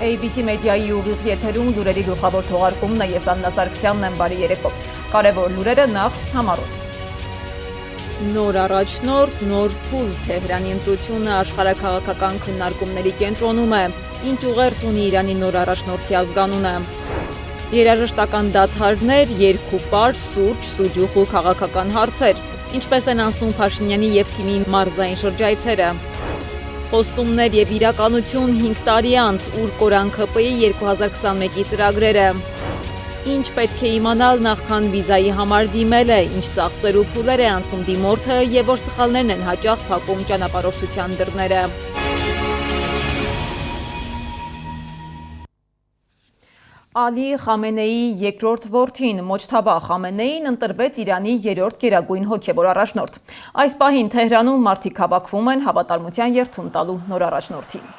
ABC մեդիայի ուղիղ եթերում լուրերի գլխավոր թողարկումն է, ես Աննա Սարգսյանն եմ, բարի երեկո։ Կարևոր լուրերը նախ համառոտ։ Նոր առաջնորդ, նոր փուլ, Թեհրանի ընտրությունը աշխարհաքաղաքական քննարկումների կենտրոնում է, ինչ ուղերձ ունի Իրանի նոր առաջնորդի ազգանունը։ Երաժշտական դադարներ, երկուպար, սուրճ, սուջուխ ու քաղաքական հարցեր, ինչպես են անցնում Փաշինյանի և թիմի մարզային շրջայցերը։ Խոստումներ և իրականություն 5 տարի անց, ուր կորան ՔՊ-ի 2021-ի ծրագրերը։ Ինչ պետք է իմանալ նախքան վիզայի համար դիմելը, ինչ ծախսեր ու փուլեր է անցնում դիմորդը և որ սխալներն են հաճախ փակում ճանապարհորդության դռները։ Ալի Խամենեիի երկրորդ որդին Մոջթաբա Խամենեին ընտրվեց Իրանի 3-րդ գերագույն հոգևոր առաջնորդ։ Այս պահին Թեհրանում մարդիկ հավաքվում են հավատարմության երդում տալու նոր առաջնորդին։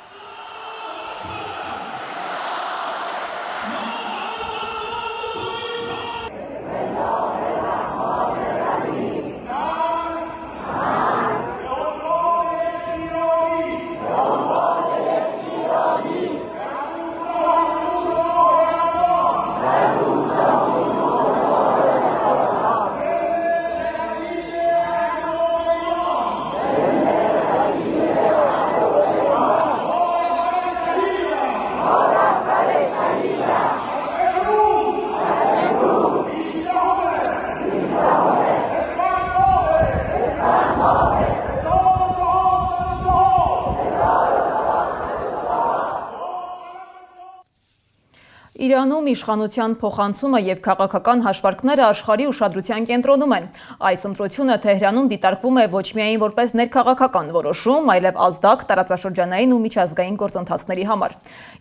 Իրանում իշխանության փոխանցումը և քաղաքական հաշվարկները աշխարհի ուշադրության կենտրոնում են։ Այս ընտրությունը Թեհրանում դիտարկվում է ոչ միայն որպես ներքաղաքական որոշում, այլև ազդակ տարածաշրջանային ու միջազգային գործընթացների համար։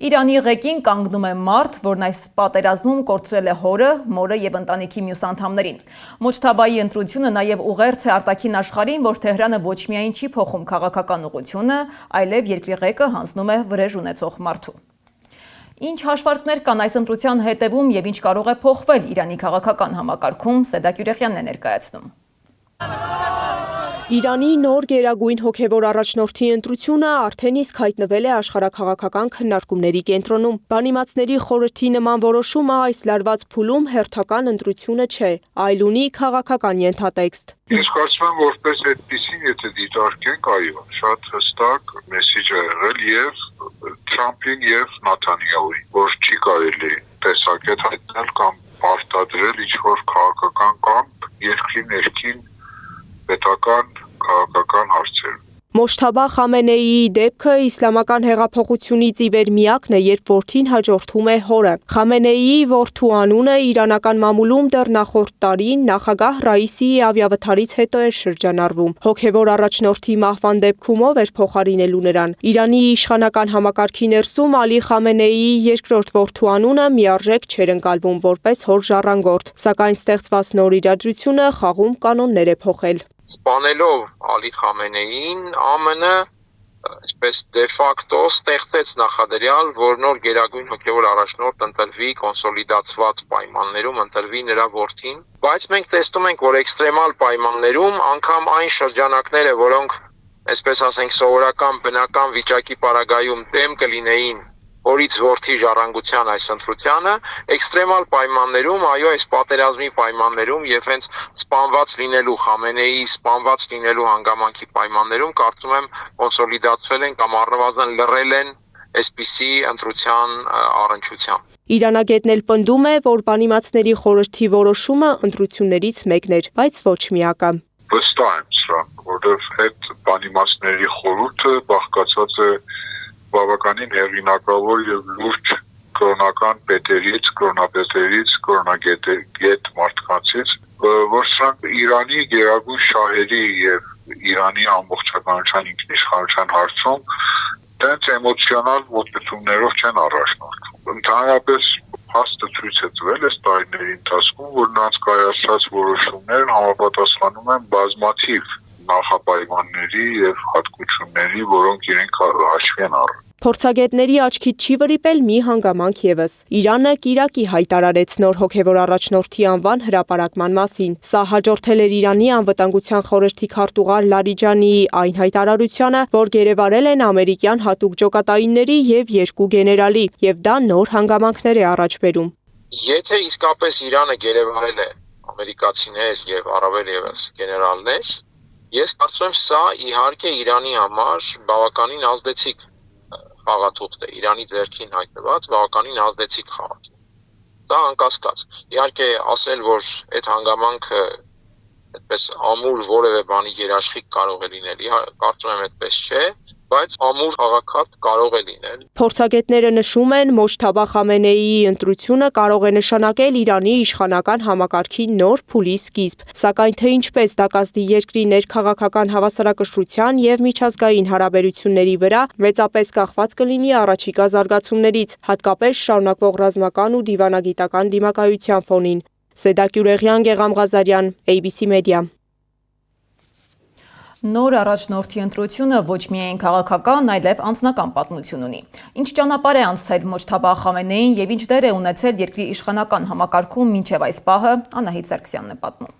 Իրանի ղեկին կանգնում է մարդ, որն այս պատերազմում կորցրել է հորը, մորը և ընտանիքի մյուս անդամներին։ Մոջթաբայի ընտրությունը նաև ուղերձ է արտաքին աշխարհին, որ Թեհրանը ոչ միայն չի փոխում քաղաքական ուղղությունը, այլև երկրի ղեկը հանձնում է վրեժ ունեցող մարդու։ Ինչ հաշվարկներ կան այս ընտրության հետևում և ինչ կարող է փոխվել Իրանի քաղաքական համակարգում, Սեդակ Յուրեխյանն է ներկայացնում։ Իրանի նոր գերագույն հոգևոր առաջնորդի ընտրությունը արդեն իսկ հայտնվել է աշխարհաքաղաքական քննարկումների կենտրոնում։ Բանիմացների խորհրդի նման որոշումը այս լարված փուլում հերթական ընտրությունը չէ, այլ ունի քաղաքական ենթատեքստ։ Ես կարծում եմ, որպես այդպեսին, եթե դիտարկենք, այո, շատ հստակ մեսիջ է եղել և Թրամփին և Նեթանյահուին, որ չի կարելի տեսակետ հայտնել կամ պարտադրել ինչ-որ քաղաքական կամք երկրի ներքին պետական քաղաքական հարցերում։ Մոջթաբա Խամենեիի դեպքը իսլամական հեղափոխությունից ի վեր միակն է, երբ որդին հաջորդում է հորը։ Խամենեիի որդու անունը իրանական մամուլում դեռ նախորդ տարին նախագահ Ռաիսիի ավիավթարից հետո էր շրջանառվում։ Հոգևոր առաջնորդի մահվան դեպքում ով էր փոխարինելու նրան։ Իրանի իշխանական համակարգի ներսում Ալի Խամենեիի երկրորդ որդու անունը միարժեք չէր ընկալվում որպես հոր ժառանգորդ, սակայն ստեղծված նոր իրադրությունը խաղում կանոններ է փոխել։ Սպանելով Ալի Խամենեիին, ԱՄՆ այսպես դե ֆակտո ստեղծեց նախադրյալ, որ նոր գերագույն հոգևոր առաջնորդ ընտրվի կոնսոլիդացված պայմաններում, ընտրվի նրա որդին, բայց մենք տեսնում ենք, որ էքստրեմալ պայմաններում անգամ այն շրջանակները, որոնք այսպես ասենք սովորական բնական վիճակի պարագայում դեմ կլինեին հորից որդի ժառանգության այս ընտրությանը, էքստրեմալ պայմաններում, այո, այս պատերազմի պայմաններում եւ հենց սպանված լինելու Խամենեիի սպանված լինելու հանգամանքի պայմաններում կարծում եմ կոնսոլիդացվել են կամ առնվազն լռել են այսպիսի ընտրության առնչությամբ։ Իրանագետն էլ պնդում է, որ բանիմացների խորհրդի որոշումը ընտրություններից մեկն էր, բայց ոչ միակը։ Վստահ եմ սրան, որովհետեւ այդ բանիմացների խորհուրդը բաղկացած է բավականին հեղինակավոր եւ լուրջ կրոնական պետերից, կրոնապետերից, կրոնագետ մարդկանցից, որ սրանք Իրանի գերագույն շահերի եւ Իրանի ամբողջականության ինքնիշխանության հարցում դեռ էմոցիոնալ մոտեցումներով չեն առաջնորդվում։ Ընդհանրապես հաստը ցույց է տվել այս տարիների ընթացքում, որ նրանց կայացած որոշումներն համապատասխանում են բազմաթիվ նախապայմանների եւ հատկությունների, որոնք իրենք հաշվի են առել։ Փորձագետների աչքից չի վրիպել մի հանգամանք ևս։ Իրանը կիրակի հայտարարեց նոր հոգևոր առաջնորդի անվան հրապարակման մասին։ Սա հաջորդել էր Իրանի անվտանգության խորհրդի քարտուղար Լարիջանիի այն հայտարարությանը, որ գերեվարել են ամերիկյան հատուկ ջոկատայինների եւ 2 գեներալի, եւ դա նոր հանգամանքներ է առաջ բերում։ Եթե իսկապես Իրանը գերեվարել է ամերիկացիներ եւ առավել եւս գեներալներ, ես կարծում եմ սա իհարկե Իրանի համար բավականին ազդեցիկ խաղաթուղթ է, Իրանի ձեռքին հայտնված բավականին ազդեցիկ խաղաթուղթ։ Դա անկասկած։ Իհարկե ասել, որ այդ հանգամանքը այդպես ամուր որևէ բանի երաշխիք կարող է լինել, կարծում եմ այդպես չէ, բայց ամուր քաղաքات կարող է լինել։ Փորձագետները նշում են, Մոջթաբա Խամենեիի ընտրությունը կարող է նշանակել Իրանի իշխանական համակարգի նոր փուլի սկիզբ, սակայն թե ինչպես դա կազդի երկրի ներքաղաքական հավասարակշռության եւ միջազգային հարաբերությունների վրա, մեծապես կախված կլինի առաջիկա զարգացումներից, հատկապես շարունակվող ռազմական ու դիվանագիտական դիմակայության ֆոնին։ Սեդա Կյուրեղյան, Գեգամ Ղազարյան, ABC Media։ Նոր առաջնորդի ընտրությունը ոչ միայն քաղաքական, այլև անձնական պատմություն ունի։ Ինչ ճանապարհ է անցել Մոջթաբա Խամենեին եւ ինչ դեր է ունեցել երկրի իշխանական համակարգում մինչեւ այս պահը, Անահիտ Սարգսյանն է պատմում։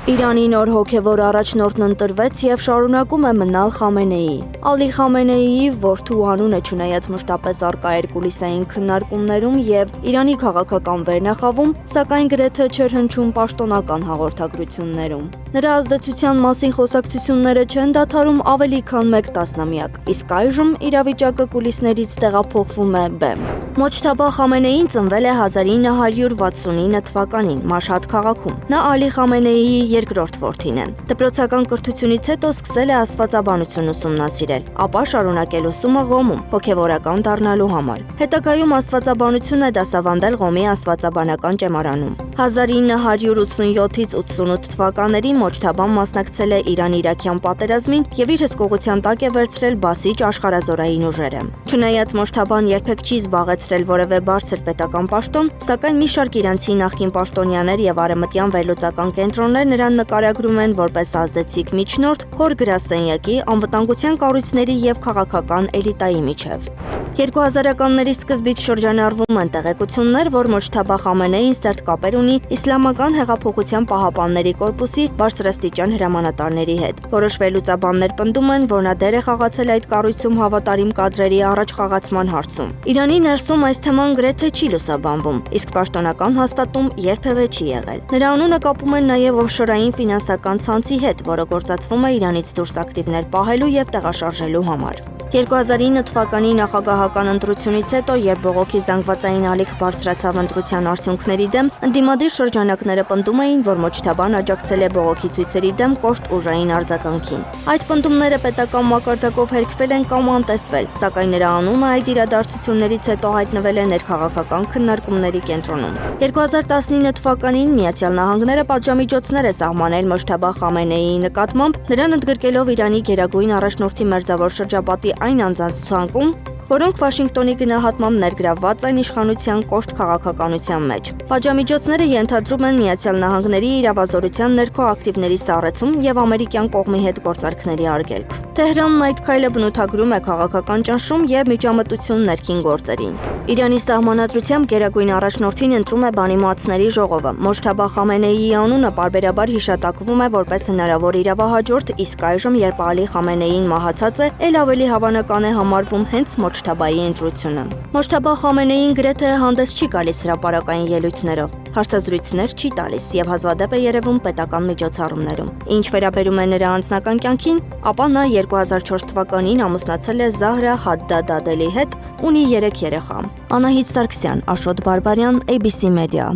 Իրանի նոր հոգևոր առաջնորդն ընտրվեց եւ շարունակում է մնալ Խամենեի։ Ալի Խամենեիի որդու անունը չնայած մշտապես առկա էր կուլիսային քննարկումներում եւ Իրանի քաղաքական վերնախավում, սակայն գրեթե չէր հնչում պաշտոնական հաղորդագրություններում։ Նրա ազդեցության մասին խոսակցությունները չեն դադարում ավելի քան 1 տասնամյակ, իսկ այժմ իրավիճակը կուլիսներից տեղափոխվում է բեմ։ Մոջթաբա Խամենեին ծնվել է 1969 թվականին Մաշհադ քաղաքում։ Նա Ալի Խամենեիի երկրորդ որդին է։ Դպրոցական կրթությունից հետո սկսել է աստվածաբանություն ուսումնասիրել, ապա շարունակել ուսումը Ղոմում հոգևորական դառնալու համար։ Հետագայում աստվածաբանություն է դասավանդել Ղոմի աստվածաբանական ճեմարանում։ 1987-ից 88 թվականներին Մոջթաբան մասնակցել է Իրան-Իրաքյան պատերազմին եւ իր հսկողության տակ է վերցրել բասիջ աշխարհազորային ուժերը։ Չնայած Մոջթաբան երբեք չի զբաղեցրել որևէ բարձր պետական պաշտոն, սակայն մի շարք իրանցի նախկին պաշտոնյաներ եւ արևմտյան վերլուծական կենտրոններ նրան նկարագրում են որպես ազդեցիկ միջնորդ հոր գրասենյակի, անվտանգության կառույցների եւ քաղաքական էլիտայի միջև։ 2000-ականների սկզբից շրջանառվում են տեղեկություններ, որ Մոջթաբա Խամենեին սերտ կապեր ունի Իսլամական հեղափոխության պահապանների կորպուսի բարձրաստիճան հրամանատարների հետ։ Որոշ վերլուծաբաններ պնդում են, որ նա դեր է խաղացել այդ կառույցում հավատարիմ կադրերի առաջխաղացման հարցում։ Իրանի ներսում այս թեման գրեթե չի լուսաբանվում, իսկ պաշտոնական հաստատում երբևէ չի եղել։ Նրա անունը կապում են նաև օֆշորային ֆինանսական ցանցի հետ, որը գործածվում է Իրանից դուրս ակտիվներ պահելու եւ տեղաշարժելու համար։ 2009 թվականի նախագահական ընտրությունից հետո, երբ բողոքի զանգվածային ալիք բարձրացավ ընտրության արդյունքների դեմ, ընդդիմադիր շրջանակները պնդում էին, որ Մոջթաբան աջակցել է բողոքի ցույցերի դեմ կոշտ ուժային արձագանքին։ Այդ պնդումները պետական մակարդակով հերքվել են կամ անտեսվել, սակայն նրա անունը այդ իրադարձություններից հետո հայտնվել է ներքաղաքական քննարկումների կենտրոնում։ 2019 թվականին Միացյալ Նահանգները պատժամիջոցներ է սահմանել Մոջթաբա Խամենեիի նկատմամբ, նրան ընդգրկելով Իրանի գերագույն առաջնորդի մերձավոր շրջապատի այն անձանց ցանկում, որոնք Վաշինգտոնի գնահատմամբ ներգրավված են իշխանության կոշտ քաղաքականության մեջ։ Պատժամիջոցները ենթադրում են Միացյալ Նահանգների իրավազորության ներքո ակտիվների սառեցում եւ ամերիկյան կողմի հետ գործարքների արգելք։ Թեհրանն այդ քայլը բնութագրում է քաղաքական ճնշում եւ միջամտություն ներքին գործերին։ Իրանի սահմանադրությամբ գերագույն առաջնորդին ընտրում է բանիմացների ժողովը։ Մոջթաբա Խամենեիի անունը պարբերաբար հիշատակվում է որպես հնարավոր իրավահաջորդ, իսկ այժմ, երբ Ալի Խամենեին մահացած է, ել ավելի հավանական է համարվում հենց Մոջթաբայի ընտրությունը։ Մոջթաբա Խամենեին գրեթե հանդես չի գալիս հրապարակային ելույթներով, հարցազրույցներ չի տալիս եւ հազվադեպ է երևում պետական միջոցառումներում։ Ինչ վերաբերում է նրա անձնական կյանքին, ապա նա 2004 թվականին ամուսնացել է Զահրա Հադդադ Ադելի հետ, ունի 3 երեխա։ Անահիտ Սարգսյան, Աշոտ Բարբարյան, ABC Media։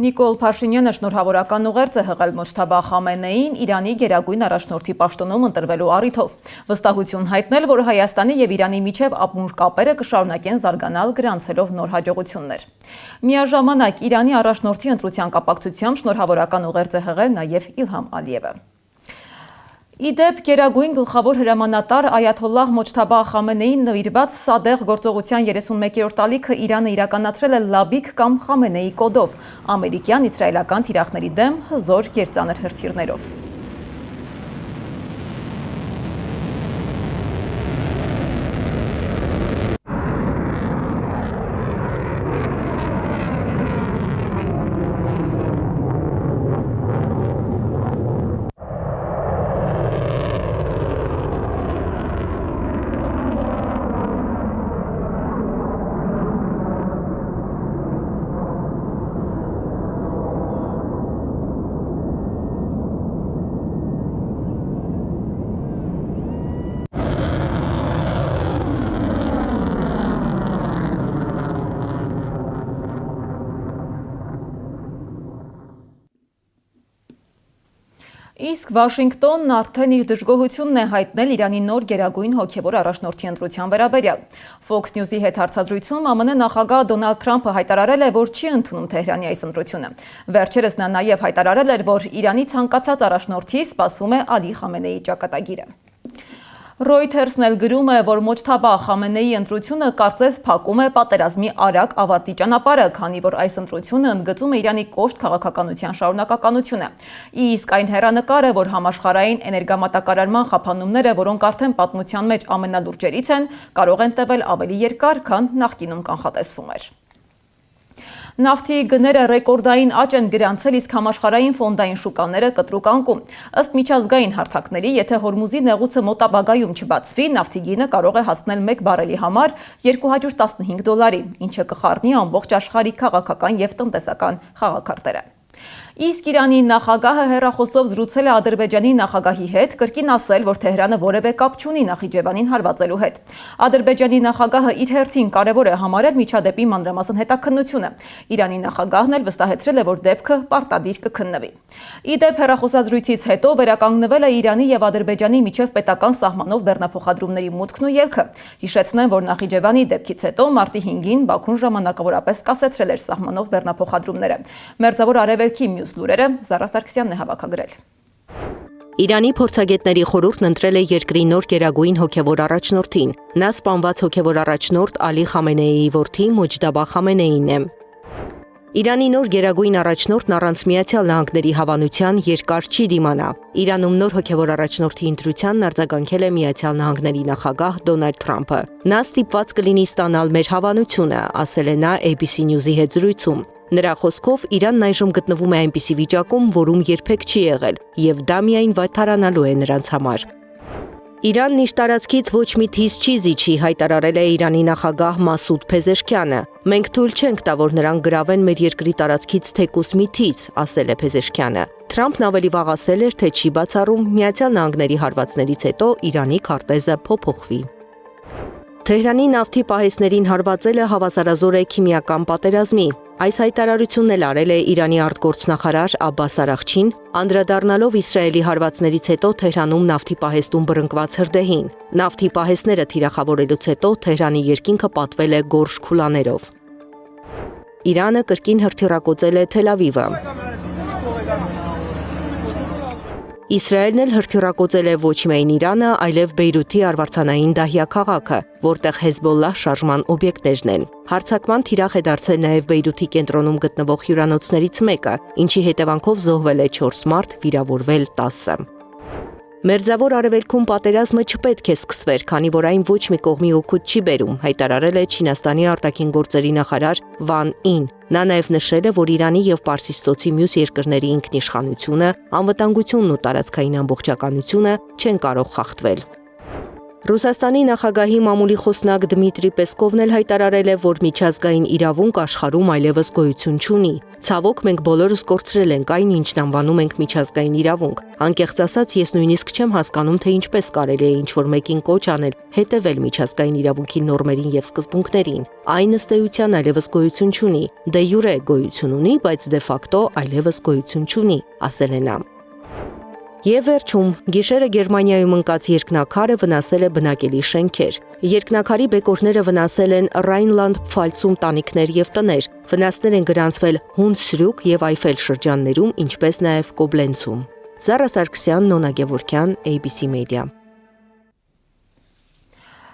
Նիկոլ Փաշինյանը շնորհավորական ուղերձ է հղել Մոջթաբա Խամենեիին Իրանի գերագույն առաջնորդի պաշտոնում ընտրվելու առիթով։ Վստահություն հայտնել, որ Հայաստանի եւ Իրանի միջև ապմուր կապերը կշարունակեն զարգանալ գրանցելով նոր հաջողություններ։ Միաժամանակ Իրանի առաջնորդի ընտրության կապակցությամբ շնորհավորական ուղերձ է հղել նաեւ Իլհամ Ալիևը։ Իդեպ գերագույն գլխավոր հրամանատար Այաթոլլահ Մոջթաբա Խամենեին նվիրված Սադեղ գործողության 31-րդ տարելիքը Իրանը իրականացրել է Լաբիկ կամ Խամենեի կոդով, ամերիկյան իսրայելական թիրախների դեմ հզոր կերծանր հրթիռներով։ Իսկ Վաշինգտոնն արդեն իր դժգոհությունն է հայտնել Իրանի նոր գերագույն հոգևոր առաջնորդի ընտրության վերաբերյալ։ Fox News-ի հետ հարցազրույցում ԱՄՆ նախագահ Դոնալդ Թրամփը հայտարարել է, որ չի ընդունում Թեհրանի այս ընտրությունը։ Վերջերս նա նաև հայտարարել էր, որ Իրանի ցանկացած առաջնորդի սպասվում է Ալի Խամենեիի ճակատագիրը։ Reuters-ն էլ գրում է, որ Մոջթաբա Խամենեիի ընտրությունը կարծես փակում է պատերազմի արագ ավարտի ճանապարհը, քանի որ այս ընտրությունը ընդգծում է Իրանի կոշտ քաղաքականության շարունակականությունը։ Իսկ այն հեռանկարը, որ համաշխարհային էներգամատակարարման խափանումները, որոնք արդեն պատմության մեջ ամենալուրջերից են, կարող են տևել ավելի երկար, քան նախկինում կանխատեսվում էր։ Նավթի գները ռեկորդային աճ են գրանցել, իսկ համաշխարհային ֆոնդային շուկաները կտրուկ անկում։ Ըստ միջազգային հարթակների, եթե Հորմուզի նեղուցը մոտ ապագայում չբացվի, նավթի գինը կարող է հասնել 1 բարելի համար $215, ինչը կխառնի ամբողջ աշխարհի քաղաքական եւ տնտեսական խաղաքարտերը։ Իսկ Իրանի նախագահը հեռախոսով զրուցել է Ադրբեջանի նախագահի հետ, կրկին ասել, որ Թեհրանը որևէ կապ չունի Նախիջևանին հարվածելու հետ։ Ադրբեջանի նախագահը իր հերթին կարևոր է համարել միջադեպի մանրամասն հետաքննությունը։ Իրանի նախագահն էլ վստահեցրել է, որ դեպքը պարտադիր կքննվի։ Իդեպ հեռախոսազրույցից հետո վերականգնվել է Իրանի եւ Ադրբեջանի միջև պետական սահմանով բեռնափոխադրումների մուտքն ու ելքը։ Հիշեցնեմ, որ Նախիջևանի դեպքից հետո մարտի 5-ին Բաքուն ժամանակավորապես կասեցրել էր սահմանով բեռնափոխադրումները։ Մերձավոր Արևելքի մյուս լուրերը Զարա Սարգսյանն է հավաքագրել։ Իրանի փորձագետների խորհուրդն ընտրել է երկրի նոր գերագույն հոգևոր առաջնորդին։ Նա սպանված հոգևոր առաջնորդ Ալի Խամենեիի որդի Մոջդաբա Խամենեին է։ Իրանի նոր գերագույն առաջնորդն առանց Միացյալ Նահանգների հավանության երկար չի դիմանա։ Իրանում նոր հոգևոր առաջնորդի ընտրությանն արձագանքել է Միացյալ Նահանգների նախագահ Դոնալդ Թրամփը։ Նա ստիպված կլինի ստանալ մեր հավանությունը, ասել է նա ABC News-ի հետ զրույցում։ Նրա խոսքով Իրանն այժմ գտնվում է այնպիսի վիճակում, որում երբեք չի եղել, եւ դա միայն վայթարանալու է նրանց համար։ Իրանն իր տարածքից ոչ մի թիզ չի զիջի, հայտարարել է Իրանի նախագահ Մասուդ Փեզեշքյանը։ Մենք թույլ չենք տա, որ նրանք գրավեն մեր երկրի տարածքից թեկուզ մի թիզ, ասել է Փեզեշքյանը։ Թրամփն ավելի վաղ ասել էր, թե չի բացառում Միացյալ Նահանգների հարվածներից հետո Իրանի քարտեզը փոփոխվի։ Թեհրանի նավթի պահեսներին հարվածելը հավասարազոր է քիմիական պատերազմի։ Այս հայտարարությունն էլ արել է Իրանի արտգործնախարար Աբբաս Արաղչին, անդրադառնալով Իսրայելի հարվածներից հետո Թեհրանում նավթի պահեստում բռնկված հրդեհին։ Նավթի պահեստները թիրախավորելուց հետո Թեհրանի երկինքը պատվել է գորշ քուլաներով։ Իրանը կրկին հրթիռակոծել է Թել Ավիվը։ Իսրայելն էլ հրթիռակոծել է ոչ միայն Իրանը, այլև Բեյրութի արվարձանային դահյա քաղաքը, որտեղ Հեզբոլլահ շարժման օբյեկտներն են։ Հարձակման թիրախ է դարձել նաև Բեյրութի կենտրոնում գտնվող հյուրանոցներից մեկը, ինչի հետևանքով զոհվել է 4 մարդ, վիրավորվել 10։ Մերձավոր Արևելքում պատերազմը չպետք է սկսվեր, քանի որ այն ոչ մի կողմի օգուտ չի բերում, հայտարարել է Չինաստանի արտաքին գործերի նախարար Վան Ին։ Նա նաև նշել է, որ Իրանի եւ Պարսից ծոցի մյուս երկրների ինքնիշխանությունը, անվտանգությունն ու տարածքային ամբողջականությունը չեն կարող խախտվել։ Ռուսաստանի նախագահի մամուլի խոսնակ Դմիտրի Պեսկովն էլ հայտարարել է, որ միջազգային իրավունք աշխարհում այլևս գոյություն չունի։ Ցավոք մենք բոլորս կորցրել ենք այն, ինչն անվանում ենք միջազգային իրավունք։ Անկեղծ ասած, ես նույնիսկ չեմ հասկանում, թե ինչպես կարելի է ինչ-որ մեկին կոչ անել հետևել միջազգային իրավունքի նորմերին եւ սկզբունքներին։ Այն ըստ էության այլևս գոյություն չունի։ Դե յուրե գոյություն ունի, բայց դե ֆակտո այլևս գոյություն չունի, ասել է նա։ Եվ վերջում, գիշերը Գերմանիայում ընկած երկնաքարը վնասել է բնակելի շենքեր։ Երկնաքարի բեկորները վնասել են Ռայնլանդ-Փֆալցում տանիքներ եւ տներ։ Վնասներ են գրանցվել Հունսրուկ եւ Այֆել շրջաններում, ինչպես նաեւ Կոբլենցում։ Զարա Սարգսյան, Նոնա Գևորգյան, ABC Media։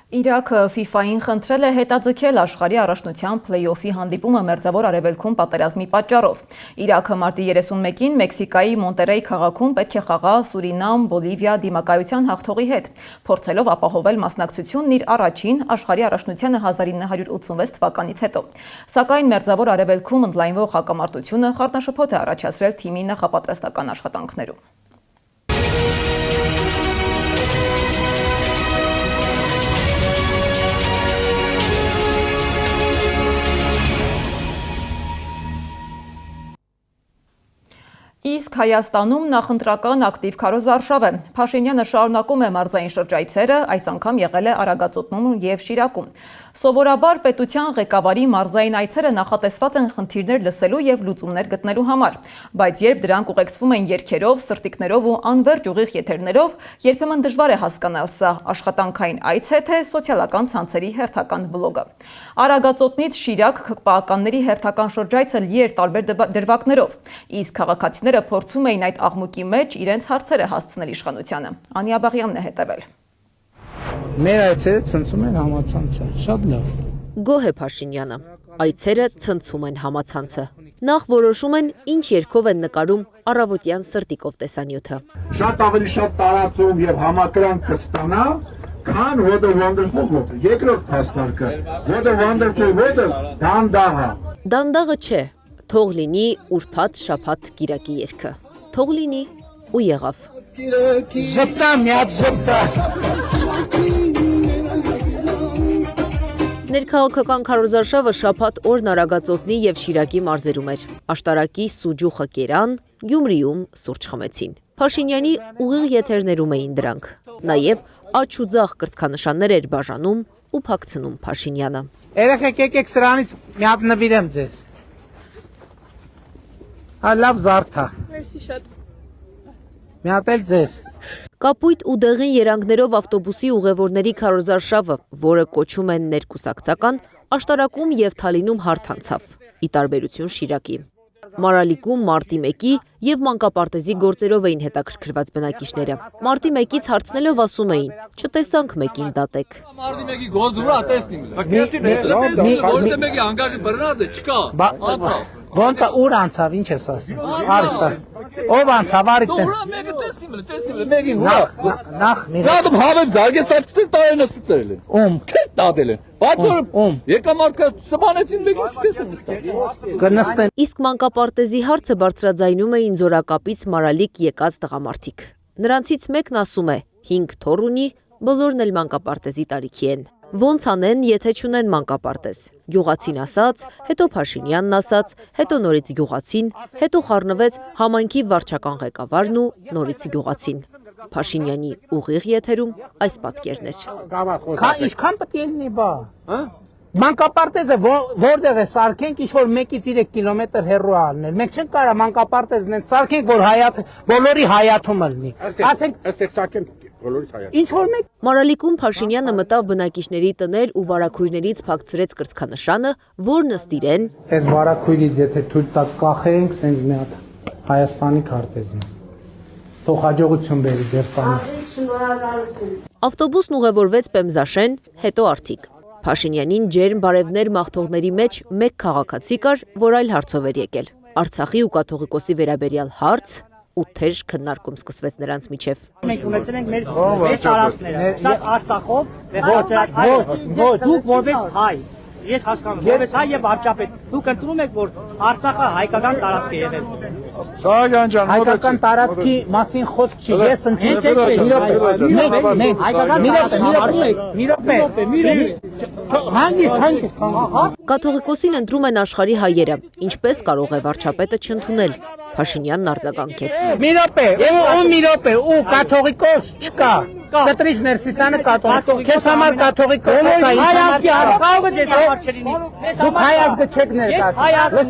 Իրաքը FIFA-ին խնդրել է հետաձգել աշխարհի առաջնության փլեյօֆի հանդիպումը Մերձավոր Արևելքում պատերազմի պատճառով։ Իրաքը մարտի 31-ին Մեքսիկայի Մոնտերեյ քաղաքում պետք է խաղա Սուրինամ, Բոլիվիա դիմակայության հաղթողի հետ, փորձելով ապահովել մասնակցությունն իր առաջին աշխարհի առաջնությանը 1986 թվականից հետո։ Սակայն Մերձավոր Արևելքում ընդլայնվող հակամարտությունը խառնաշփոթ է առաջացրել թիմի նախապատրաստական աշխատանքներում։ Իսկ Հայաստանում նախընտրական ակտիվ քարոզարշավ է։ Փաշինյանը շարունակում է մարզային շրջայցերը, այս անգամ եղել է Արագածոտնում եւ Շիրակում։ Սովորաբար պետության ղեկավարի մարզային այցերը նախատեսված են խնդիրներ լսելու եւ լուծումներ գտնելու համար, բայց երբ դրանք ուղեկցվում են երգերով, սրտիկներով ու անվերջ ուղիղ եթերներով, երբեմն դժվար է հասկանալ սա աշխատանքային այց է թե սոցիալական ցանցերի հերթական վլոգը։ Արագածոտնից Շիրակ քպաականների հերթական շրջայցը լի էր տարբեր դրվագներով, իսկ քաղաքացիները փորձում էին այդ աղմուկի մեջ իրենց հարցերը հասցնել իշխանությանը։ Անի Աբաղյանն է հետևել։ Մեր այցերը ցնցում են համացանցը, շատ լավ։ Գոհ է Փաշինյանը, այցերը ցնցում են համացանցը։ Նախ որոշում են ինչ երգով են նկարում առավոտյան սրտիկով տեսանյութը։ Շատ ավելի շատ տարածում եւ համակրանք կստանա, քան What a Wonderful World։ Երկրորդ փաստարկը What a Wonderful World-ը դանդաղը։ Դանդաղը չէ, թող լինի ուրբաթ շաբաթ կիրակի երգը։ Թող լինի ու եղավ։ Ժպտա, միած ժպտա։ Ներքաղաքական քարոզարշավը շաբաթ օրն Արագածոտնի եւ Շիրակի մարզերում էր։ Աշտարակի Սուջուխը կերան, Գյումրիում սուրճ խմեցին։ Փաշինյանի ուղիղ եթերներում էին դրանք։ Նաեւ աչ ու ձախ կրծքանշաններ էր բաժանում ու փակցնում Փաշինյանը։ Երեխեք եկեք սրանից մի հատ նվիրեմ ձեզ։ Լավ զարդ է։ Մերսի շատ։ Մի հատ էլ ձեզ։ Կապույտ ու դեղին երանգներով ավտոբուսի ուղևորների քարոզարշավը, որը կոչում են ներկուսակցական, Աշտարակում եւ Թալինում հարթ անցավ, ի տարբերություն Շիրակի։ Մարալիկում մարտի 1-ի եւ մանկապարտեզի գործերով էին հետաքրքրված բնակիչները։ Մարտի 1-ից հարցնելով ասում էին. «Չտեսանք մեկին դատեք»։ Մարտի 1-ի գոզուրա տեսնի։ Որտե մեկի անգարի բռնած է, չկա։ Ոնց է ուր անցավ, ինչ ես ասում։ Արիտ։ Ով անցավ, արիտ։ Ուրա մեկը տեսնի մեկին։ Նախ Դադում հավեմ զարգես այդտեղ տարեն ստերել են։ Ում։ Քետ դադել են։ Բայց որ եկամարտը սպանեցին մեկին չտեսեն նստած։ կնստեն։ Իսկ մանկապարտեզի հարցը բարձրաձայնում էին Զորակապից Մարալիկ եկած տղամարդիկ։ Նրանցից մեկն ասում է. 5 թոռ ունի, բոլորն էլ մանկապարտեզի տարիքի են։ Ոնց անեն, եթե չունեն մանկապարտեզ։ Գյուղացին ասաց, հետո Փաշինյանն ասաց, հետո նորից գյուղացին, հետո խառնվեց համայնքի վարչական ղեկավարն ու նորից գյուղացին։ Փաշինյանի ուղիղ եթերում այս պատկերն էր։ Ինչքան պետք է լինի բա։ Մանկապարտեզը որտեղ է սարքենք, ինչ որ 1-ից 3 կիլոմետր հեռու ալնել։ Մենք չենք կարող մանկապարտեզն են սարքենք, որ բոլորի հայաթումը լինի։ Ասենք այստեղ սարքենք բոլորի հայաթումը։ Ինչ որ մեկ Մարալիկում Փաշինյանը մտավ բնակիչների տներ ու վարակույրներից փակցրեց կրծքանշանը, որ նստիրեն։ Այս վարակույրից եթե թույլ տակ կախենք, սենց մի հատ Հայաստանի քարտեզն է։ Թող հաջողություն բերի ձեր տանը։ Ավտոբուսն ուղևորվեց Պեմզաշեն, հետո Արթիկ։ Փաշինյանին ջերմ բարևներ մաղթողների մեջ մեկ քաղաքացի կար, որ այլ հարցով էր եկել։ Արցախի ու կաթողիկոսի վերաբերյալ հարց ու թեժ քննարկում սկսվեց նրանց միջև։ Մենք ունեցել ենք մեր տարածքները, սկսած Արցախով, դուք որպես հայ, ես հասկանում, որպես հայ եւ վարչապետ, դուք ընդունում եք, որ Արցախը հայկական տարածք է եղել։ Սարգսյան ջան, հայկական տարածքի մասին խոսք չի, ես Կաթողիկոսին ընտրում են աշխարհի հայերը, ինչպես կարող է վարչապետը չընդունել։ Փաշինյանն արձագանքեց։ Մի րոպե, ու կաթողիկոս չկա։ Կտրիչ Ներսիսյանը կաթողիկ։ Քեզ համար կաթողիկոս կա, Հայ ազգի կարող է ձեզ համար չլինի։ դուք հայ ազգը չեք ներկայացնում։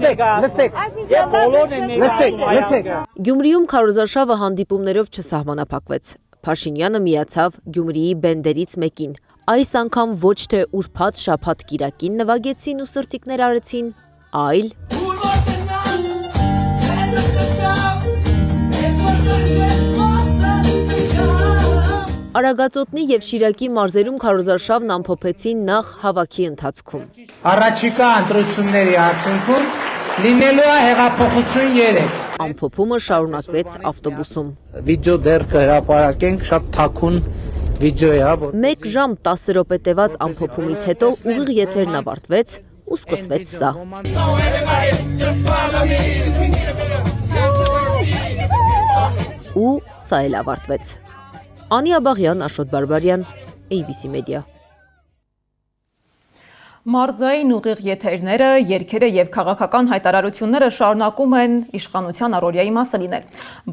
Լսեք։ Գյումրիում քարոզարշավը հանդիպումներով չսահմանափակվեց։ Փաշինյանը միացավ Գյումրիի բենդերից մեկին։ Այս անգամ ոչ թե ուրբաթ շաբաթ կիրակին նվագեցին ու սրտիկներ արեցին, այլ Արագածոտնի եւ Շիրակի մարզերում քարոզարշավն ամփոփեցին նախ հավաքի ընթացքում։ Առաջիկա ընտրությունների արդյունքում լինելու է հեղափոխություն 3։ Ամփոփումը շարունակվեց ավտոբուսում։ Վիդեո դեռ կհրապարակենք, շատ թաքուն վիդեո է, որ 1 ժամ 10 րոպե տևած ամփոփումից հետո ուղիղ եթերն ավարտվեց ու սկսվեց սա։ Ու սա էլ ավարտվեց։ Անի Աբաղյան, Աշոտ Բարբարյան, ABC Media։ Մարզային ուղիղ եթերները, երգերը եւ քաղաքական հայտարարությունները շարունակում են իշխանության առօրյայի մասը լինել։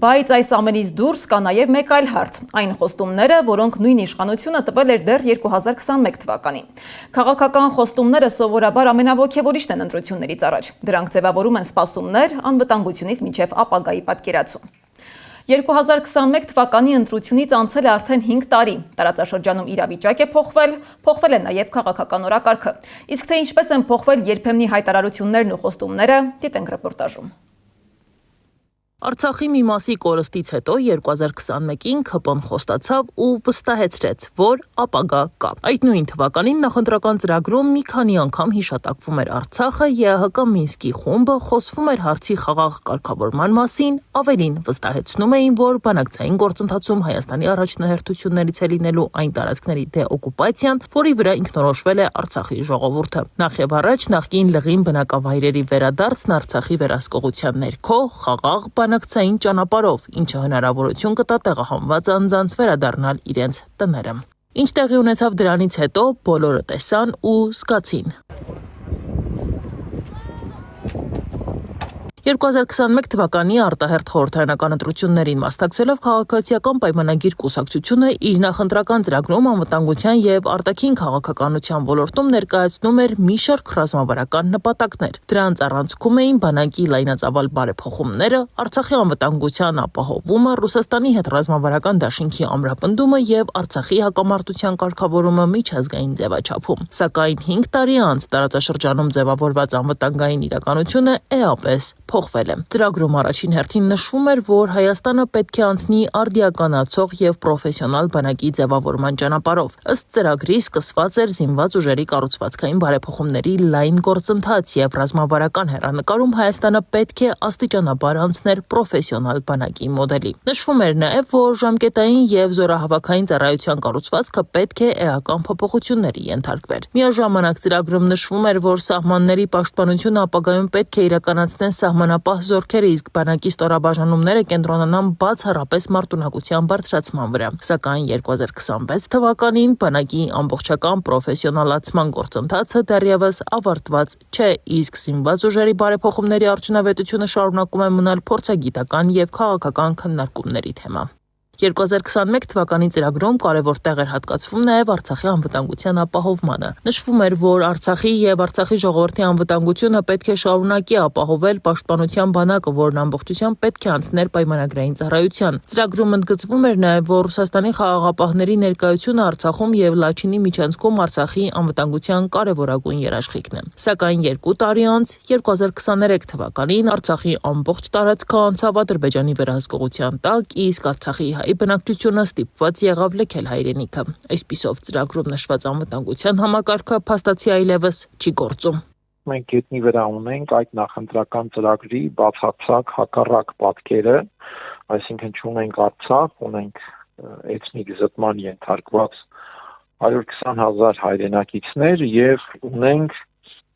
Բայց այս ամենից դուրս կա նաեւ մեկ այլ հարց՝ այն խոստումները, որոնք նույն իշխանությունը տվել էր դեռ 2021 թվականին։ Քաղաքական խոստումները սովորաբար ամենաոգևորիչն են ընտրություններից առաջ։ Դրանք ձևավորում են սպասումներ անվտանգությունից մինչև ապագայի պատկերացում։ 2021 թվականի ընտրությունից անցել է արդեն 5 տարի։ Տարածաշրջանում իրավիճակ է փոխվել է նաև քաղաքական օրակարգը։ Իսկ թե ինչպես են փոխվել երբեմնի հայտարարություններն ու խոստումները, դիտենք ռեպորտաժում։ Արցախի մի մասի կորստից հետո 2021-ին ՔՊ-ն խոստացավ ու վստահեցրեց, որ ապագա կա։ Այդ նույն թվականին նախընտրական ծրագրում մի քանի անգամ հիշատակվում էր Արցախը, ԵԱՀԿ Մինսկի խումբը, խոսվում էր հարցի խաղաղ կարգավորման մասին, ավելին վստահեցնում էին, որ բանակցային գործընթացում Հայաստանի առաջնահերթություններից է լինելու այն տարածքների դեօկուպացիան, որի վրա ինքնորոշվել է Արցախի ժողովուրդը։ Նախ եւ առաջ նախկին լղին բնակավայրերի վերադարձն Արցախի վերահսկողության ներքո խաղաղ բանակցային ճանապարհով, ինչը հնարավորություն կտա տեղահանված անձանց վերադառնալ իրենց տները։ Ինչ տեղի ունեցավ դրանից հետո, բոլորը տեսան ու զգացին։ 2021 թվականի արտահերթ խորհրդարանական ընտրություններին մասնակցելով քաղաքացիական պայմանագիր կուսակցությունը իր նախընտրական ծրագրում անվտանգության եւ արտաքին քաղաքականության ոլորտում ներկայացնում էր մի շարք ռազմավարական նպատակներ։ Դրանց առանցքում էին բանակի լայնածավալ բարեփոխումները, Արցախի անվտանգության ապահովումը, Ռուսաստանի հետ ռազմավարական դաշինքի ամրապնդումը եւ Արցախի հակամարտության կարգավորումը միջազգային ձևաչափում։ Սակայն 5 տարի անց տարածաշրջանում ձևավորված անվտանգային իրականությունը էապես փոխվել է։ Ծրագրում առաջին հերթին նշվում էր, որ Հայաստանը պետք է անցնի արդիականացող եւ պրոֆեսիոնալ բանակի ձևավորման ճանապարհով։ Ըստ ծրագրի սկսված էր զինված ուժերի կառուցվածքային բարեփոխումների լայն գործընթաց եւ ռազմավարական հեռանկարում Հայաստանը պետք է աստիճանաբար անցներ պրոֆեսիոնալ բանակի մոդելի։ Նշվում էր նաեւ, որ ժամկետային եւ զորահավաքային ծառայության կառուցվածքը պետք է էական փոփոխությունների ենթարկվեր։ Միաժամանակ ծրագրում նշվում էր, որ սահմանների պաշտպանությունը ապագայում պետք է իրականացնեն սահմանապահ զորքերը, իսկ բանակի ստորաբաժանումները կենտրոնանան բացառապես մարտունակության բարձրացման վրա։ Սակայն 2026 թվականին բանակի ամբողջական պրոֆեսիոնալացման գործընթացը դեռևս ավարտված չէ, իսկ զինված ուժերի բարեփոխումների արդյունավետությունը շարունակում է մնալ փորձագիտական եւ քաղաքական քննարկումների թեմա։ 2021 թվականի ծրագրում կարևոր տեղ էր հատկացվում նաև Արցախի անվտանգության ապահովմանը։ Նշվում էր, որ Արցախի եւ Արցախի ժողովրդի անվտանգությունը պետք է շարունակի ապահովել պաշտպանության բանակը, որն ամբողջությամբ պետք է անցներ պայմանագրային ծառայության։ Ծրագրում ընդգծվում էր նաև, որ Ռուսաստանի խաղաղապահների ներկայությունը Արցախում եւ Լաչինի միջանցքում Արցախի անվտանգության կարևորագույն երաշխիքն է։ Սակայն 2 տարի անց 2023 թվականին Արցախի ամբողջ տարածքը անցավ Ադրբեջանի վերահսկողության տակ, իսկ Արցախի հայ բնակչությունը ստիպված եղավ լքել հայրենիքը։ Այսպիսով ծրագրում նշված անվտանգության համակարգը փաստացի այլևս չի գործում։ Մենք գետնի վրա ունենք այդ նախընտրական ծրագրի բացարձակ հակառակ պատկերը, այսինքն չունենք Արցախ, ունենք էթնիկ զտման ենթարկված 120,000 հայրենակիցներ եւ ունենք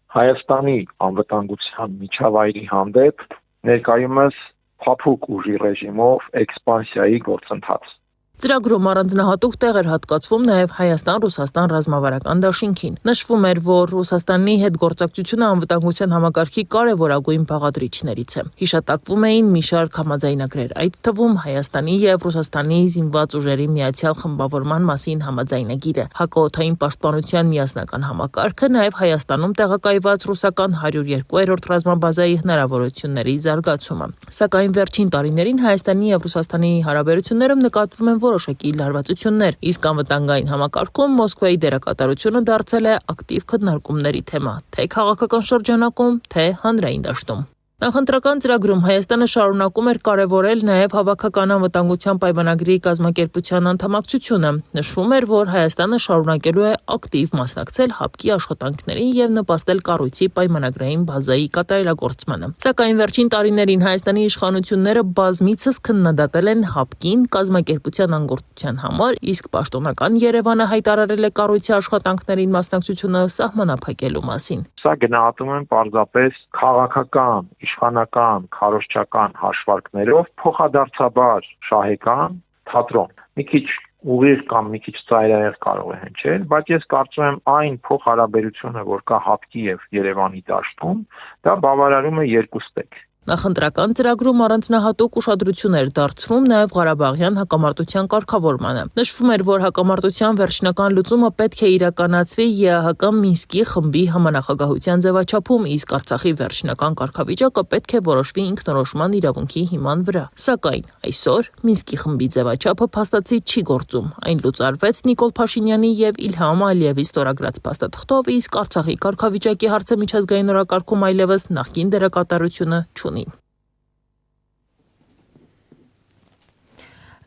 Հայաստանի անվտանգության միջավայրի հանդեպ ներկայումս փափուկ ուժի ռեժիմով էքսպանսիայի գործընթաց։ Ծրագրում առանձնահատուկ տեղ էր հատկացվում նաև Հայաստան-Ռուսաստան ռազմավարական դաշինքին։ Նշվում էր, որ Ռուսաստանի հետ գործակցությունը անվտանգության համակարգի կարևորագույն բաղադրիչներից է։ Հիշատակվում էին մի շարք համաձայնագրեր, այդ թվում Հայաստանի եւ Ռուսաստանի զինված ուժերի միացյալ խմբավորման մասին համաձայնագիրը, հակաօդային պաշտպանության միասնական համակարգը, նաև Հայաստանում տեղակայված ռուսական 102-րդ ռազմաբազայի հնարավորությունների զարգացումը։ Սակայն վերջին տարիներին Հայաստանի եւ Ռուսաստանի հարաբերություններում նկատվում են որոշակի լարվածություններ, իսկ անվտանգային համակարգում Մոսկվայի դերակատարությունը դարձել է ակտիվ քննարկումների թեմա, թե քաղաքական շրջանակում, թե հանրային դաշտում։ Նախընտրական ծրագրում Հայաստանը շարունակում էր կարևորել նաև հավաքական անվտանգության պայմանագրի կազմակերպության անդամակցությունը։ Նշվում էր, որ Հայաստանը շարունակելու է ակտիվ մասնակցել ՀԱՊԿ-ի աշխատանքներին եւ նպաստել կառույցի պայմանագրային բազայի կատարելագործմանը։ Սակայն վերջին տարիներին Հայաստանի իշխանությունները բազմիցս քննադատել են ՀԱՊԿ-ին կազմակերպության անգործության համար, իսկ պաշտոնական Երևանը հայտարարել է կառույցի աշխատանքներին մասնակցությունը սահմանափակելու մասին։ Սա գնահատում են պարզապես քաղաքական, իշխանական, քարոզչական հաշվարկներով փոխադարձաբար շահեկան թատրոն։ Մի քիչ ուղիղ կամ մի քիչ ծայրահեղ կարող է հնչել, բայց ես կարծում եմ այն փոխհարաբերությունը, որ կա Հապկի եւ Երևանի դաշտում, դա բավարարում է երկուստեք։ Նախընտրական ծրագրում առանձնահատուկ ուշադրություն էր դարձվում նաև Ղարաբաղյան հակամարտության կարգավորմանը։ Նշվում էր, որ հակամարտության վերջնական լուծումը պետք է իրականացվի ԵԱՀԿ Մինսկի խմբի համանախագահության ձևաչափում, իսկ Արցախի վերջնական կարգավիճակը պետք է որոշվի ինքնորոշման իրավունքի հիման վրա։ Սակայն այսօր Մինսկի խմբի ձևաչափը փաստացի չի գործում։ Այն լուծարվեց Նիկոլ Փաշինյանի եւ Իլհամ Ալիևի ստորագրած փաստաթղթով, իսկ Արցախի կարգավիճակի հարցը միջազգային օրակարգում այլևս նախկին դերակատարությունը չունի։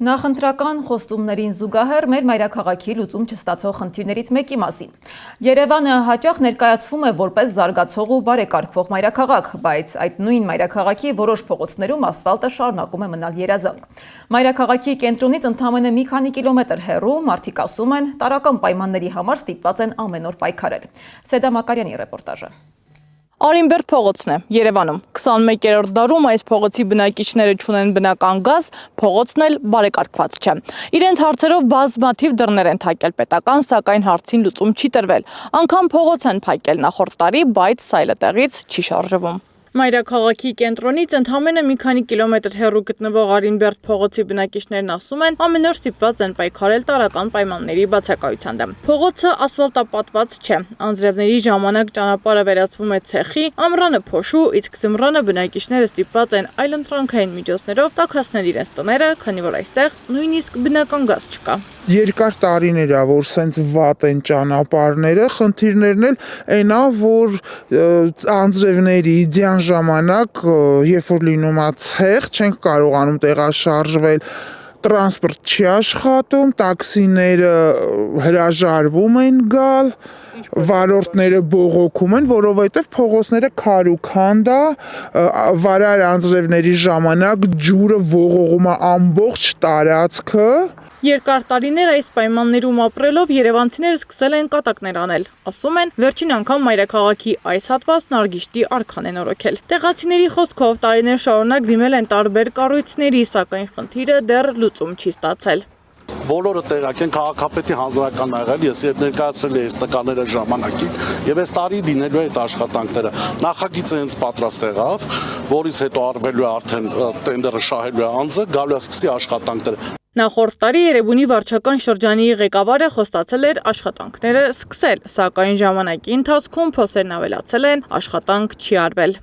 Նախընտրական խոստումներին զուգահեռ մեր մայրաքաղաքի լուծում չստացող խնդիրներից մեկի մասին։ Երևանը հաճախ ներկայացվում է որպես զարգացող ու բարեկարգվող մայրաքաղաք, բայց այդ նույն մայրաքաղաքի որոշ փողոցներում ասֆալտը շարունակում է մնալ երազանք։ Մայրաքաղաքի կենտրոնից ընդամենը մի քանի կիլոմետր հեռու մարդիկ ասում են, տարրական պայմանների համար ստիպված են ամեն օր պայքարել։ Սեդա Մակարյանի ռեպորտաժը։ Արինբերդ փողոցն է Երևանում։ 21-րդ դարում այս փողոցի բնակիչները չունեն բնական գազ, փողոցն էլ բարեկարգված չէ։ Իրենց հարցերով բազմաթիվ դռներ են թակել պետական, սակայն հարցին լուծում չի տրվել։ Անգամ փողոց են փակել նախորդ տարի, բայց սայլատեղից չի շարժվում։ Մայրաքաղաքի կենտրոնից ընդամենը մի քանի կիլոմետր հեռու գտնվող Արինբերդ փողոցի բնակիչներն ասում են, ամեն օր ստիպված են պայքարել տարրական պայմանների բացակայության դեմ։ Փողոցը ասֆալտապատված չէ։ Անձրևների ժամանակ ճանապարհը վերածվում է ցեխի, ամռանը փոշու, իսկ ձմռանը բնակիչները ստիպված են այլընտրանքային միջոցներով տաքացնել իրենց տները, քանի որ այստեղ նույնիսկ բնական գազ չկա։ Երկար տարիներ ա, որ սենց վատ են ճանապարհները, խնդիրներն էլ այնա, որ անձրևների իդեան ժամանակ, երբ որ լինում է ցեղ, չենք կարողանում տեղաշարժվել, տրանսպորտ չի աշխատում, տաքսիները հրաժարվում են գալ, վարորդները բողոքում են, որովհետև փողոցները քար ու քանդ է, վարար անձրևների ժամանակ ջուրը ողողում է ամբողջ տարածքը։ Երկար տարիներ այս պայմաններում ապրելով երևանցիները սկսել են կատակներ անել։ Ասում են, վերջին անգամ մայրաքաղաքի այս հատվածն արգիշտի արքան են օրոքել։ Տեղացիների խոսքով տարիներ շարունակ դիմել են տարբեր կառույցների, սակայն խնդիրը դեռ լուծում չի ստացել։ Բոլորը տեղակ են, քաղաքապետի հանձնարարականն ա եղել, ես երբ ներկայացրել եմ այս տկաները ժամանակին, եւ այս տարի լինելու է այդ աշխատանքները։ Նախագիծը հենց պատրաստ եղավ, որից հետո արվելու է արդեն տենդերը շահելու է անձը, գալու է սկսի աշխատանքները։ Նախորդ տարի Երևանի վարչական շրջանի ղեկավարը խոստացել էր աշխատանքները սկսել, սակայն ժամանակի ընթացքում փոսերն ավելացել են, աշխատանք չի արվել։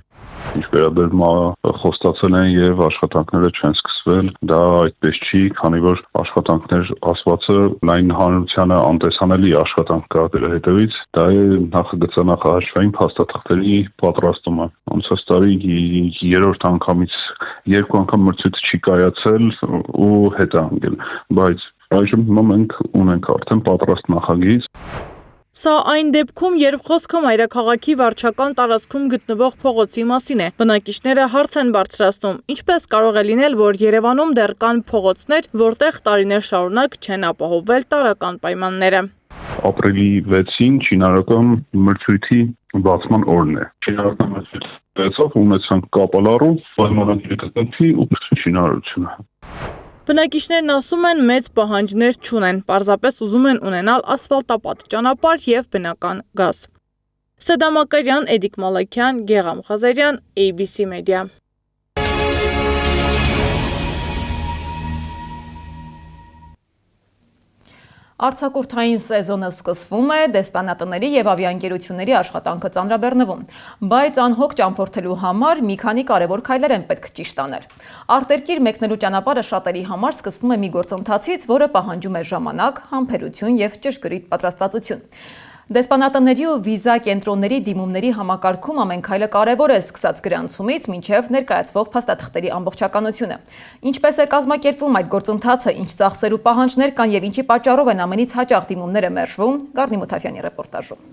Ինչ վերաբերում է խոստացել են եւ աշխատանքները չեն սկսվել, դա այդպես չի, քանի որ աշխատանքներ ասվածը լայն հանրությանը անտեսանելի աշխատանք կա դրա հետևից, դա է նախագծանախահաշվային փաստաթղթերի պատրաստումը։ Անցած տարի երրորդ անգամից երկու անգամ մրցույթ չի կայացել ու հետ է անգել, բայց այժմ մենք ունենք արդեն պատրաստ նախագիծ։ Սա այն դեպքում, երբ խոսքը մայրաքաղաքի վարչական տարածքում գտնվող փողոցի մասին է։ Բնակիչները հարց են բարձրացնում, ինչպես կարող է լինել, որ Երևանում դեռ կան փողոցներ, որտեղ տարիներ շարունակ չեն ապահովվել տարրական պայմանները։ Ապրիլի 6-ին Չինարական մրցույթի բացման օրն է։ Չինարական մրցույթը ունեցանք կապալառու, պայմանագրի ու շինարարությունը։ Բնակիչներն ասում են, մեծ պահանջներ չունեն, պարզապես ուզում են ունենալ ասֆալտապատ ճանապարհ եւ բնական գազ։ Սեդա Մակարյան, Էդիկ Մալաքյան, Գեղամ Ղազարյան, ABC Media։ Արձակուրդային սեզոնը սկսվում է, դեսպանատների եւ ավիաընկերությունների աշխատանքը ծանրաբեռնվում, բայց անհոգ ճամփորդելու համար մի քանի կարևոր քայլեր են պետք ճիշտ անել։ Արտերկիր մեկնելու ճանապարհը շատերի համար սկսվում է մի գործընթացից, որը պահանջում է ժամանակ, համբերություն եւ ճշգրիտ պատրաստվածություն։ Դեսպանատների ու վիզա կենտրոնների դիմումների համակարգում ամեն քայլը կարևոր է, սկսած գրանցումից մինչև ներկայացվող փաստաթղթերի ամբողջականությունը։ Ինչպես է կազմակերպվում այդ գործընթացը, ինչ ծախսեր ու պահանջներ կան եւ ինչի պատճառով են ամենից հաճախ դիմումները մերժվում, Գառնի Մութաֆյանի ռեպորտաժում։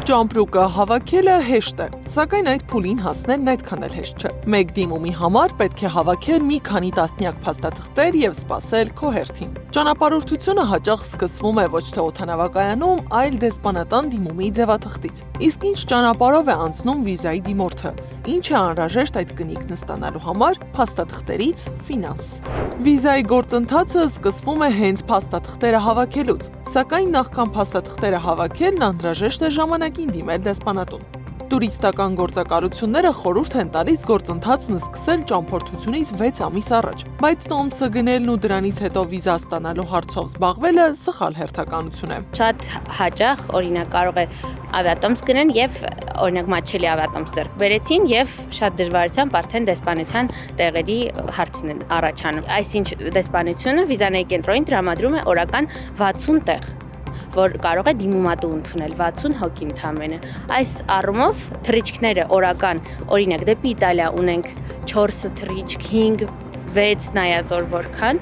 Ճամպրուկը հավաքելը հեշտ է, սակայն այդ փուլին հասնելն այդքան էլ հեշտ չէ։ Մեկ դիմումի համար պետք է հավաքել մի քանի տասնյակ փաստաթղթեր եւ սպասել քո հերթին։ Ճանապարհորդությունը հաճախ սկսվում է ոչ թե օդանավակայանում, այլ դեսպանատան դիմումի ձևաթղթից։ Իսկ ինչ ճանապարհով է անցնում վիզայի դիմորդը, ինչ է անհրաժեշտ այդ կնիքն ստանալու համար, փաստաթղթերից ֆինանս։ Վիզայի գործընթացը սկսվում է հենց փաստաթղթերը հավաքելուց, սակայն նախքան փաստաթղթերը հավաքելն անհրաժեշտ է ժամանակին դիմել դեսպանատուն։ Տուրիստական գործակալությունները խորհուրդ են տալիս գործընթացն սկսել ճամփորդությունից 6 ամիս առաջ, բայց տոմսը գնելն ու դրանից հետո վիզա ստանալու հարցով զբաղվելը սխալ հերթականություն է։ Շատ հաճախ օրինակ կարող է ավիատոմս գնեն եւ օրինակ մատչելի ավիատոմս ձեռք բերեցին եւ շատ դժվարությամբ արդեն դեսպանության տեղերի հարցն է առաջանում։ Այսինչ դեսպանությունը վիզաների կենտրոնին տրամադրում է օրական 60 տեղ, որ կարող է դիմումատու ընդունել 60 հոգի ընդամենը։ Այս առումով թռիչքները օրական, օրինակ դեպի Իտալիա ունենք 4 թռիչք, 5 6 նայած օր որքան,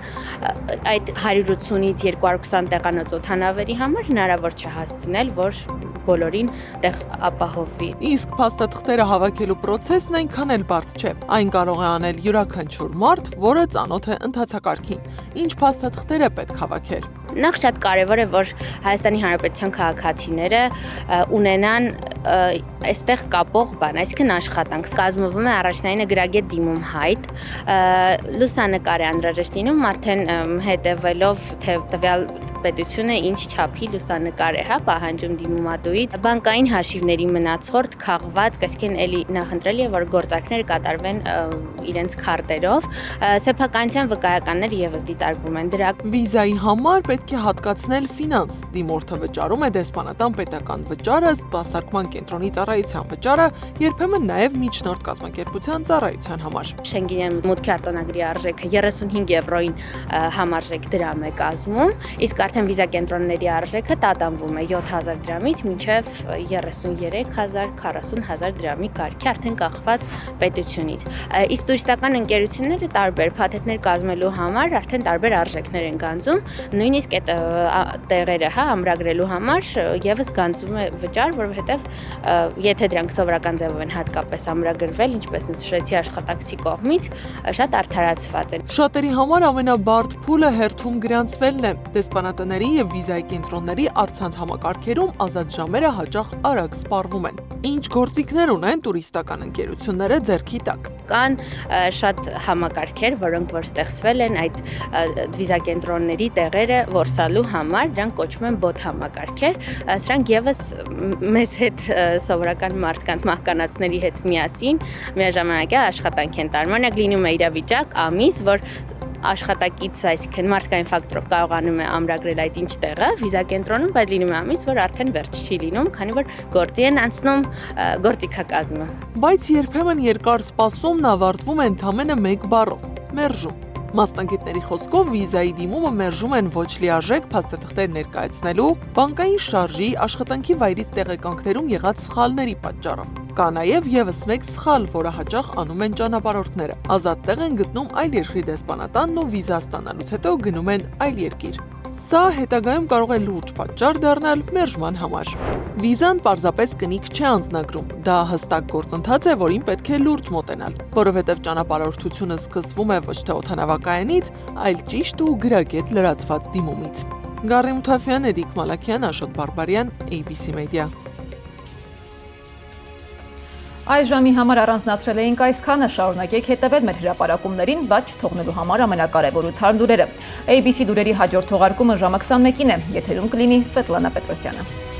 այդ 180-ից 220 տեղանոց օդանավերի համար հնարավոր չէ հասցնել, որ բոլորին տեղ ապահովվի։ Իսկ փաստաթղթերը հավաքելու process-ն այնքան էլ բարդ չէ։ Այն կարող է անել յուրաքանչյուր մարդ, որը ծանոթ է ընթացակարգին։ Ինչ փաստաթղթեր է պետք հավաքել։ Նախ շատ կարևոր է, որ Հայաստանի Հանրապետության քաղաքացիները ունենան այստեղ կապող բան, այսինքն աշխատանք։ Կազմվում է առաջնայինը գրագետ դիմում հայտ, լուսանկար է անհրաժեշտ լինում, արդեն հետևելով թե տվյալ պետությունը ինչ չափի լուսանկար է, պահանջում դիմումատուից, բանկային հաշիվների մնացորդ, քաղված, այսինքն էլի նախընտրելի է, որ գործարքները կատարվեն իրենց քարտերով, սեփականության վկայականներ եւս դիտարկվում են դրա։ Վիզայի համար պետք է հատկացնել ֆինանս, դիմորդը վճարում է դեսպանատան պետական վճարը, սպասարկման կենտրոնի ծառայության վճարը, երբեմն նաև միջնորդ կազմակերպության ծառայության համար։ Շենգենյան մուտքի արտոնագրի արժեքը 35 եվրոին համարժեք դրամ է կազմում, իսկ արդեն վիզա կենտրոնների արժեքը տատանվում է 7000 դրամից մինչև 33000, 40000 դրամի կարգի, արդեն կախված պետությունից։ Իսկ տուրիստական ընկերությունները տարբեր փաթեթներ կազմելու համար արդեն տարբեր արժեքներ են գանձում, նույնիսկ այդ տեղերը, ամրագրելու համար եւս գանձվում է վճար, որովհետեւ եթե դրանք սովորական ձևով են հատկապես ամրագրվել, ինչպես նշեցի աշխատակցի կողմից, շատ արդարացված են։ Շատերի համար ամենաբարդ փուլը հերթում գրանցվելն է։ Դեսպանատների եւ վիզայի կենտրոնների առցանց համակարգերում ազատ ժամերը հաճախ արագ սպառվում են։ Ինչ գործիքներ ունեն տուրիստական ընկերությունները ձեռքի տակ։ Կան շատ համակարգեր, որոնք որ ստեղծվել են այդ վիզա կենտրոնների տեղերը որսալու համար, դրանք կոչվում են բոտ համակարգեր։ Սրանք եւս մեզ հետ սովորական մարդկանց մահկանացների հետ միասին միաժամանակ աշխատանք են տարում։ Օրինակ լինում է իրավիճակ, ամիս, որ աշխատակիցը, այսինքն մարդկային ֆակտորով կարողանում է ամրագրել այդ ինչ տեղը վիզա կենտրոնում, բայց լինում է ամիս, որ արդեն վերջ չի լինում, քանի որ գործի են անցնում գործիքակազմը։ Բայց երբեմն երկար սպասումն ավարտվում է ընդամենը 1 բառով՝ մերժում։ Մասնագետների խոսքով վիզայի դիմումը մերժում են ոչ լիարժեք փաստաթղթեր ներկայացնելու, բանկային շարժի, աշխատանքի վայրից տեղեկանքներում եղած սխալների պատճառով։ Կա նաև եւս մեկ սխալ, որը հաճախ անում են ճանապարհորդները։ Ազատ տեղ են գտնում այլ երկրի դեսպանատանն ու վիզա ստանալուց հետո գնում են այլ երկիր։ Սա հետագայում կարող է լուրջ պատճառ դառնալ մերժման համար։ Վիզան պարզապես կնիք չի անձնագրում, դա հստակ գործընթաց է, որին պետք է լուրջ մոտենալ, որովհետև ճանապարհորդությունը սկսվում է ոչ թե օդանավակայանից, այլ ճիշտ ու գրագետ լրացված դիմումից։ Գարի Մութաֆյան, Էդիկ Մալաքյան, Աշոտ Բարբարյան, ABC Media։ Այս ժամի համար առանձնացրել էինք այսքանը, շարունակեք հետևել մեր հրապարակումներին, բայց չթողնելու համար ամենակարևոր ու թարմ լուրերը։ ABC լուրերի հաջորդ թողարկումը ժամը 21-ին է, եթերում կլինի Սվետլանա Պետրոսյանը։